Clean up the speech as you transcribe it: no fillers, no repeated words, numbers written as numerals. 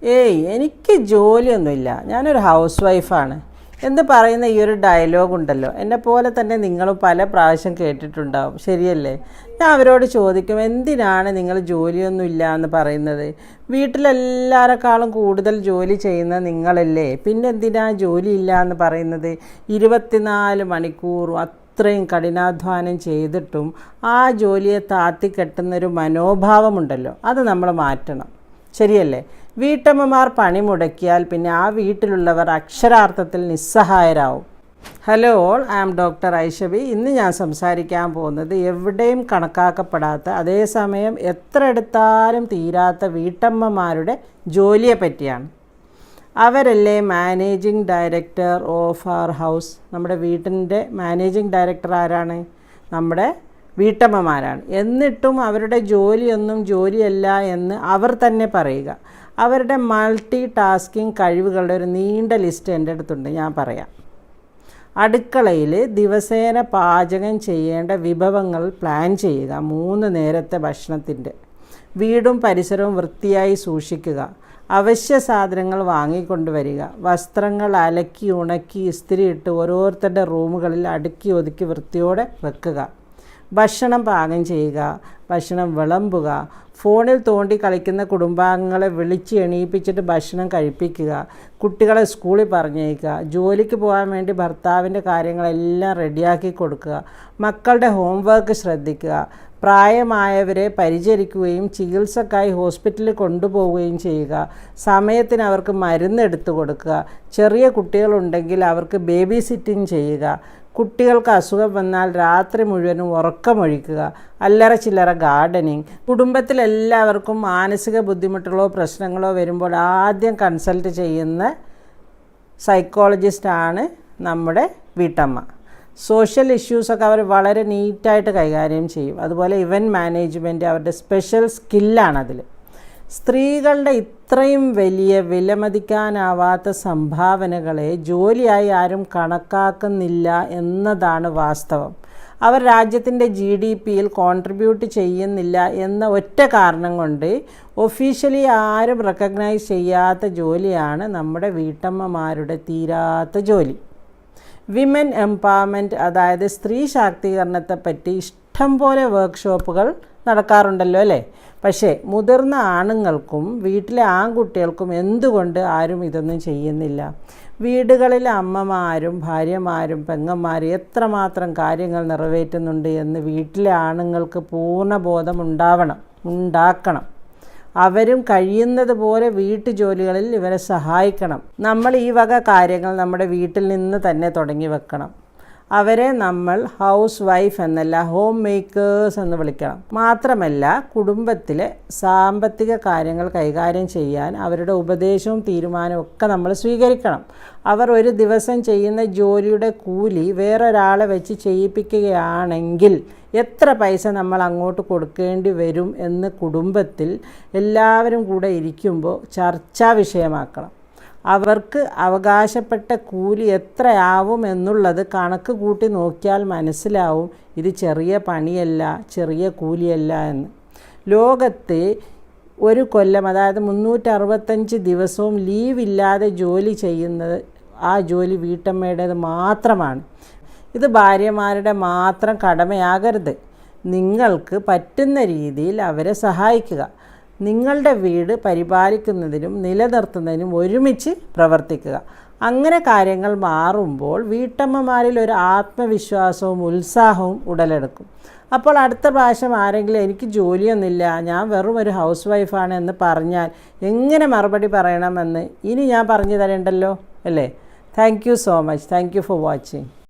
എനിക്ക് ജോലിയൊന്നുമില്ല, ഞാനൊരു ഹൗസ് വൈഫാണ് എന്ന് പറയുന്ന ഈ ഒരു ഡയലോഗ് ഉണ്ടല്ലോ, എന്നെ പോലെ തന്നെ നിങ്ങളും പല പ്രാവശ്യം കേട്ടിട്ടുണ്ടാവും, ശരിയല്ലേ? ഞാൻ അവരോട് ചോദിക്കും, എന്തിനാണ് നിങ്ങൾ ജോലിയൊന്നുമില്ല എന്ന് പറയുന്നത്? വീട്ടിലെല്ലാവരെക്കാളും കൂടുതൽ ജോലി ചെയ്യുന്ന നിങ്ങളല്ലേ, പിന്നെ എന്തിനാ ജോലിയില്ല എന്ന് പറയുന്നത്? 24 മണിക്കൂറും അത്രയും കഠിനാധ്വാനം ചെയ്തിട്ടും ആ ജോലിയെ താത്തിക്കെട്ടുന്നൊരു മനോഭാവമുണ്ടല്ലോ, അത് നമ്മൾ മാറ്റണം, ശരിയല്ലേ? വീട്ടമ്മമാർ പണി മുടക്കിയാൽ പിന്നെ ആ വീട്ടിലുള്ളവർ അക്ഷരാർത്ഥത്തിൽ നിസ്സഹായരാവും. Hello all, I am doctor Aishabi. ഇന്ന് ഞാൻ സംസാരിക്കാൻ പോകുന്നത് എവിടെയും കണക്കാക്കപ്പെടാത്ത, അതേസമയം എത്ര എടുത്താലും തീരാത്ത വീട്ടമ്മമാരുടെ ജോലിയെ പറ്റിയാണ്. അവരല്ലേ managing director of our house? നമ്മുടെ വീട്ടിൻ്റെ മാനേജിങ് ഡയറക്ടർ ആരാണ്? നമ്മുടെ വീട്ടമ്മമാരാണ്. എന്നിട്ടും അവരുടെ ജോലിയൊന്നും ജോലിയല്ല എന്ന് അവർ തന്നെ പറയുക. അവരുടെ മൾട്ടി ടാസ്കിങ് കഴിവുകളുടെ ഒരു നീണ്ട ലിസ്റ്റ് എൻ്റെ അടുത്തുണ്ട്, ഞാൻ പറയാം. അടുക്കളയിൽ ദിവസേന പാചകം ചെയ്യേണ്ട വിഭവങ്ങൾ പ്ലാൻ ചെയ്യുക, 3 നേരത്തെ ഭക്ഷണത്തിൻ്റെ. വീടും പരിസരവും വൃത്തിയായി സൂക്ഷിക്കുക. അവശ്യ സാധനങ്ങൾ വാങ്ങിക്കൊണ്ടുവരിക. വസ്ത്രങ്ങൾ അലക്കി ഉണക്കി ഇസ്തിരിയിട്ട് ഓരോരുത്തരുടെ റൂമുകളിൽ അടുക്കി ഒതുക്കി വൃത്തിയോടെ വെക്കുക. ഭക്ഷണം പാകം ചെയ്യുക, ഭക്ഷണം വിളമ്പുക. ഫോണിൽ തോണ്ടി കളിക്കുന്ന കുടുംബാംഗങ്ങളെ വിളിച്ച് എണീപ്പിച്ചിട്ട് ഭക്ഷണം കഴിപ്പിക്കുക. കുട്ടികളെ സ്കൂളിൽ പറഞ്ഞയക്കുക. ജോലിക്ക് പോകാൻ വേണ്ടി ഭർത്താവിൻ്റെ കാര്യങ്ങളെല്ലാം റെഡിയാക്കി കൊടുക്കുക. മക്കളുടെ ഹോംവർക്ക് ശ്രദ്ധിക്കുക. പ്രായമായവരെ പരിചരിക്കുകയും ചികിത്സക്കായി ഹോസ്പിറ്റലിൽ കൊണ്ടുപോവുകയും ചെയ്യുക. സമയത്തിന് അവർക്ക് മരുന്ന് എടുത്തു കൊടുക്കുക. ചെറിയ കുട്ടികളുണ്ടെങ്കിൽ അവർക്ക് ബേബി സിറ്റിംഗ് ചെയ്യുക. കുട്ടികൾക്ക് അസുഖം വന്നാൽ രാത്രി മുഴുവനും ഉറക്കമൊഴിക്കുക. അല്ലറ ചില്ലറ ഗാർഡനിങ്. കുടുംബത്തിലെല്ലാവർക്കും മാനസിക ബുദ്ധിമുട്ടുകളോ പ്രശ്നങ്ങളോ വരുമ്പോൾ ആദ്യം കൺസൾട്ട് ചെയ്യുന്ന സൈക്കോളജിസ്റ്റാണ് നമ്മുടെ വീട്ടമ്മ. സോഷ്യൽ ഇഷ്യൂസൊക്കെ അവർ വളരെ നീറ്റായിട്ട് കൈകാര്യം ചെയ്യും. അതുപോലെ ഇവൻറ്റ് മാനേജ്മെൻറ്റ് അവരുടെ സ്പെഷ്യൽ സ്കില്ലാണതിൽ. സ്ത്രീകളുടെ ഇത്രയും വലിയ വിലമതിക്കാനാവാത്ത സംഭാവനകളെ ജോലിയായി ആരും കണക്കാക്കുന്നില്ല എന്നതാണ് വാസ്തവം. അവർ രാജ്യത്തിൻ്റെ GDPയിൽ കോൺട്രിബ്യൂട്ട് ചെയ്യുന്നില്ല എന്ന ഒറ്റ കാരണം കൊണ്ട് ഒഫീഷ്യലി ആരും റെക്കഗ്നൈസ് ചെയ്യാത്ത ജോലിയാണ് നമ്മുടെ വീട്ടമ്മമാരുടെ തീരാത്ത ജോലി. വിമൻ എംപവർമെൻറ്റ്, അതായത് സ്ത്രീ ശാക്തീകരണത്തെപ്പറ്റി ഇഷ്ടം പോലെ വർക്ക്ഷോപ്പുകൾ നടക്കാറുണ്ടല്ലോ അല്ലേ? പക്ഷേ മുതിർന്ന ആണുങ്ങൾക്കും വീട്ടിലെ ആൺകുട്ടികൾക്കും എന്തുകൊണ്ട് ആരും ഇതൊന്നും ചെയ്യുന്നില്ല? വീടുകളിലെ അമ്മമാരും ഭാര്യമാരും പെങ്ങന്മാരും എത്രമാത്രം കാര്യങ്ങൾ നിറവേറ്റുന്നുണ്ട് എന്ന് വീട്ടിലെ ആണുങ്ങൾക്ക് പൂർണ്ണ ബോധം ഉണ്ടാക്കണം. അവരും കഴിയുന്നത് പോലെ വീട്ടുജോലികളിൽ ഇവരെ സഹായിക്കണം. നമ്മൾ ഈ വക കാര്യങ്ങൾ നമ്മുടെ വീട്ടിൽ നിന്ന് തന്നെ തുടങ്ങി വെക്കണം. അവരെ നമ്മൾ ഹൗസ് വൈഫ് എന്നല്ല, ഹോം മേക്കേഴ്സ് എന്ന് വിളിക്കണം. മാത്രമല്ല, കുടുംബത്തിലെ സാമ്പത്തിക കാര്യങ്ങൾ കൈകാര്യം ചെയ്യാൻ അവരുടെ ഉപദേശവും തീരുമാനവും ഒക്കെ നമ്മൾ സ്വീകരിക്കണം. അവർ ഒരു ദിവസം ചെയ്യുന്ന ജോലിയുടെ കൂലി വേറൊരാളെ വെച്ച് ചെയ്യിപ്പിക്കുകയാണെങ്കിൽ എത്ര പൈസ നമ്മൾ അങ്ങോട്ട് കൊടുക്കേണ്ടി വരും എന്ന് കുടുംബത്തിൽ എല്ലാവരും കൂടെ ഇരിക്കുമ്പോൾ ചർച്ചാ വിഷയമാക്കണം. അവർക്ക് അവകാശപ്പെട്ട കൂലി എത്രയാവും എന്നുള്ളത് കണക്ക് കൂട്ടി നോക്കിയാൽ മനസ്സിലാവും ഇത് ചെറിയ പണിയല്ല, ചെറിയ കൂലിയല്ല എന്ന്. ലോകത്ത് ഒരു കൊല്ലം, അതായത് 365 ദിവസവും ലീവില്ലാതെ ജോലി ചെയ്യുന്നത് ആ ജോലി വീട്ടമ്മയുടേത് മാത്രമാണ്. ഇത് ഭാര്യമാരുടെ മാത്രം കടമയാകരുത്. നിങ്ങൾക്ക് പറ്റുന്ന രീതിയിൽ അവരെ സഹായിക്കുക. നിങ്ങളുടെ വീട് പരിപാലിക്കുന്നതിനും നിലനിർത്തുന്നതിനും ഒരുമിച്ച് പ്രവർത്തിക്കുക. അങ്ങനെ കാര്യങ്ങൾ മാറുമ്പോൾ വീട്ടമ്മമാരിൽ ഒരു ആത്മവിശ്വാസവും ഉത്സാഹവും ഉടലെടുക്കും. അപ്പോൾ അടുത്ത പ്രാവശ്യം ആരെങ്കിലും എനിക്ക് ജോലിയൊന്നുമില്ല, ഞാൻ വെറും ഒരു ഹൗസ് വൈഫാണ് എന്ന് പറഞ്ഞാൽ എങ്ങനെ മറുപടി പറയണമെന്ന് ഇനി ഞാൻ പറഞ്ഞു തരേണ്ടല്ലോ അല്ലേ? Thank you so much. Thank you for watching.